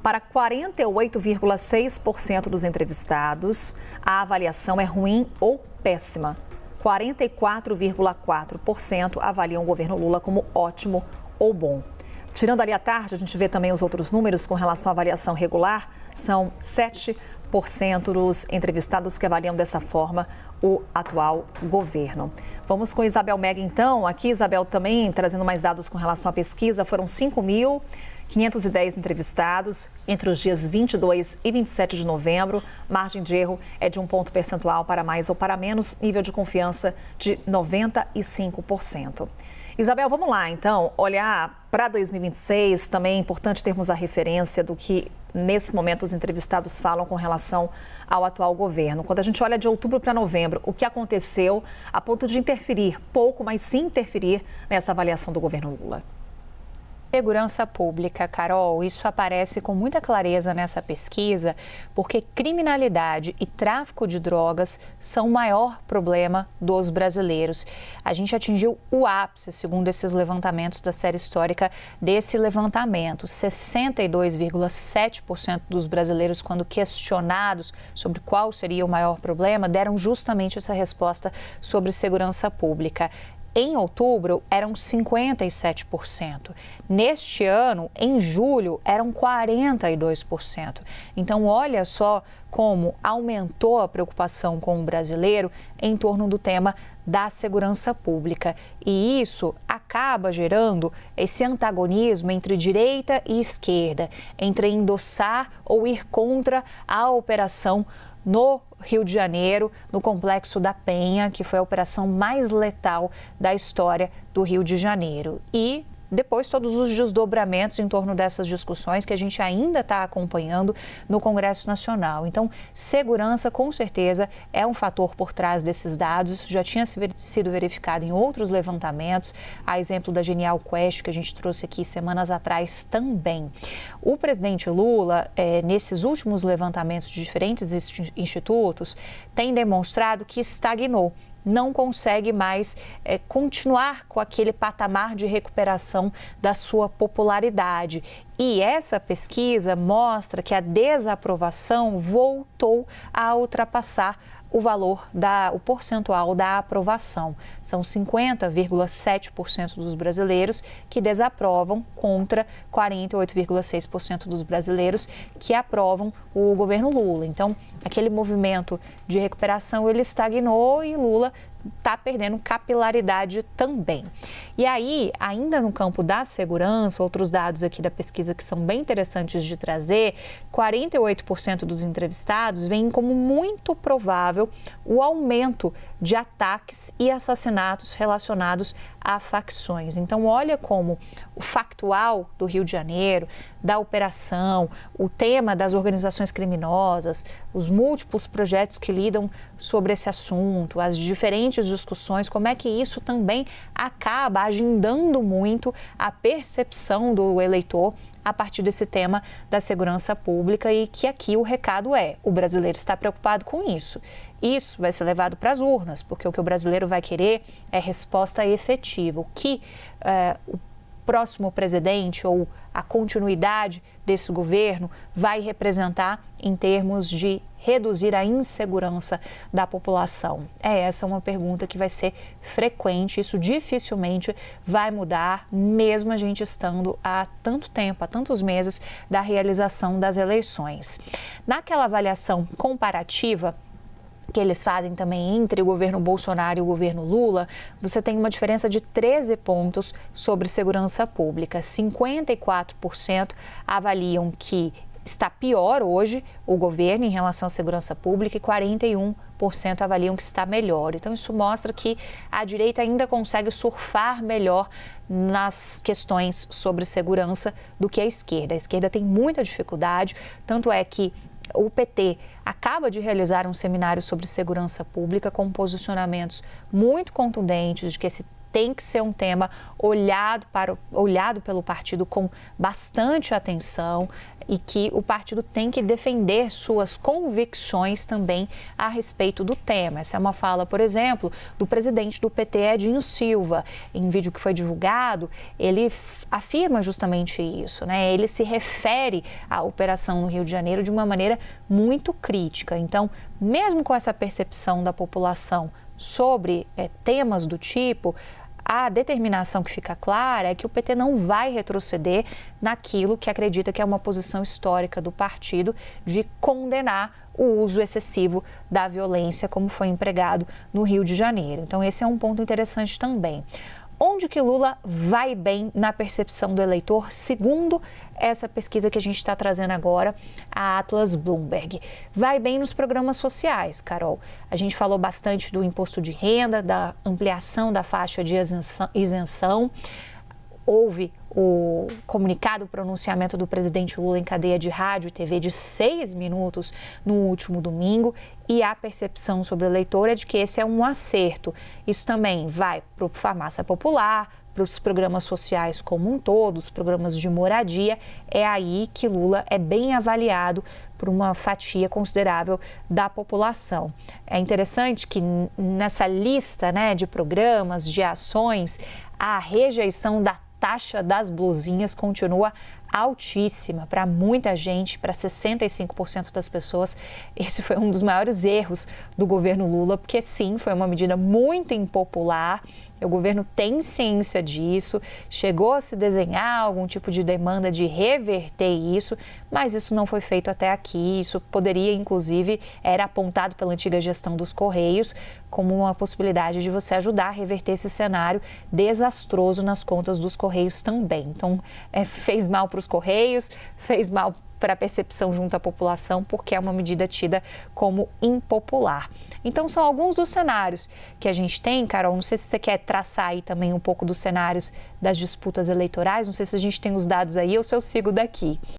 Para 48,6% dos entrevistados, a avaliação é ruim ou péssima. 44,4% avaliam o governo Lula como ótimo ou bom. Tirando ali à tarde, a gente vê também os outros números com relação à avaliação regular. São 7% dos entrevistados que avaliam dessa forma o atual governo. Vamos com Isabel Mega, então. Aqui, Isabel, também trazendo mais dados com relação à pesquisa. Foram 5.510 entrevistados entre os dias 22 e 27 de novembro. Margem de erro é de 1 ponto percentual para mais ou para menos. Nível de confiança de 95%. Isabel, vamos lá, então, olhar para 2026. Também é importante termos a referência do que, nesse momento, os entrevistados falam com relação ao atual governo. Quando a gente olha de outubro para novembro, o que aconteceu a ponto de interferir, pouco, mas sim interferir nessa avaliação do governo Lula? Segurança pública, Carol, isso aparece com muita clareza nessa pesquisa, porque criminalidade e tráfico de drogas são o maior problema dos brasileiros. A gente atingiu o ápice, segundo esses levantamentos da série histórica desse levantamento. 62,7% dos brasileiros, quando questionados sobre qual seria o maior problema, deram justamente essa resposta sobre segurança pública. Em outubro, eram 57%. Neste ano, em julho, eram 42%. Então, olha só como aumentou a preocupação com o brasileiro em torno do tema da segurança pública. E isso acaba gerando esse antagonismo entre direita e esquerda, entre endossar ou ir contra a operação no Rio de Janeiro, no Complexo da Penha, que foi a operação mais letal da história do Rio de Janeiro. E depois todos os desdobramentos em torno dessas discussões que a gente ainda está acompanhando no Congresso Nacional. Então, segurança, com certeza, é um fator por trás desses dados. Isso já tinha sido verificado em outros levantamentos, a exemplo da Genial Quest, que a gente trouxe aqui semanas atrás também. O presidente Lula, nesses últimos levantamentos de diferentes institutos, tem demonstrado que estagnou. Não consegue mais continuar com aquele patamar de recuperação da sua popularidade. E essa pesquisa mostra que a desaprovação voltou a ultrapassar o valor, o percentual da aprovação. São 50,7% dos brasileiros que desaprovam contra 48,6% dos brasileiros que aprovam o governo Lula. Então, aquele movimento de recuperação, ele estagnou e Lula está perdendo capilaridade também. E aí, ainda no campo da segurança, outros dados aqui da pesquisa que são bem interessantes de trazer, 48% dos entrevistados veem como muito provável o aumento de ataques e assassinatos relacionados a facções. Então, olha como o factual do Rio de Janeiro, da operação, o tema das organizações criminosas, os múltiplos projetos que lidam sobre esse assunto, as diferentes discussões, como é que isso também acaba agendando muito a percepção do eleitor a partir desse tema da segurança pública e que aqui o recado o brasileiro está preocupado com isso. Isso vai ser levado para as urnas, porque o que o brasileiro vai querer é resposta efetiva. O que o próximo presidente ou a continuidade desse governo vai representar em termos de reduzir a insegurança da população? Essa é uma pergunta que vai ser frequente, isso dificilmente vai mudar, mesmo a gente estando há tanto tempo, há tantos meses da realização das eleições. Naquela avaliação comparativa que eles fazem também entre o governo Bolsonaro e o governo Lula, você tem uma diferença de 13 pontos sobre segurança pública. 54% avaliam que está pior hoje o governo em relação à segurança pública e 41% avaliam que está melhor. Então, isso mostra que a direita ainda consegue surfar melhor nas questões sobre segurança do que a esquerda. A esquerda tem muita dificuldade, tanto é que o PT acaba de realizar um seminário sobre segurança pública com posicionamentos muito contundentes de que esse tem que ser um tema olhado pelo partido com bastante atenção e que o partido tem que defender suas convicções também a respeito do tema. Essa é uma fala, por exemplo, do presidente do PT, Edinho Silva. Em vídeo que foi divulgado, ele afirma justamente isso, né? Ele se refere à operação no Rio de Janeiro de uma maneira muito crítica. Então, mesmo com essa percepção da população sobre temas do tipo, a determinação que fica clara é que o PT não vai retroceder naquilo que acredita que é uma posição histórica do partido de condenar o uso excessivo da violência, como foi empregado no Rio de Janeiro. Então, esse é um ponto interessante também. Onde que Lula vai bem na percepção do eleitor, segundo essa pesquisa que a gente está trazendo agora, a Atlas Bloomberg? Vai bem nos programas sociais, Carol. A gente falou bastante do imposto de renda, da ampliação da faixa de isenção. Houve o comunicado, o pronunciamento do presidente Lula em cadeia de rádio e TV de 6 minutos no último domingo, e a percepção sobre o eleitor é de que esse é um acerto. Isso também vai para o Farmácia Popular, para os programas sociais como um todo, os programas de moradia. É aí que Lula é bem avaliado por uma fatia considerável da população. É interessante que nessa lista, né, de programas, de ações, a rejeição da taxa das blusinhas continua altíssima para muita gente, para 65% das pessoas. Esse foi um dos maiores erros do governo Lula, porque sim, foi uma medida muito impopular. O governo tem ciência disso, chegou a se desenhar algum tipo de demanda de reverter isso, mas isso não foi feito até aqui. Isso poderia, inclusive, era apontado pela antiga gestão dos Correios como uma possibilidade de você ajudar a reverter esse cenário desastroso nas contas dos Correios também. Então, fez mal para os Correios, fez mal para a percepção junto à população, porque é uma medida tida como impopular. Então, são alguns dos cenários que a gente tem, Carol. Não sei se você quer traçar aí também um pouco dos cenários das disputas eleitorais, não sei se a gente tem os dados aí ou se eu sigo daqui.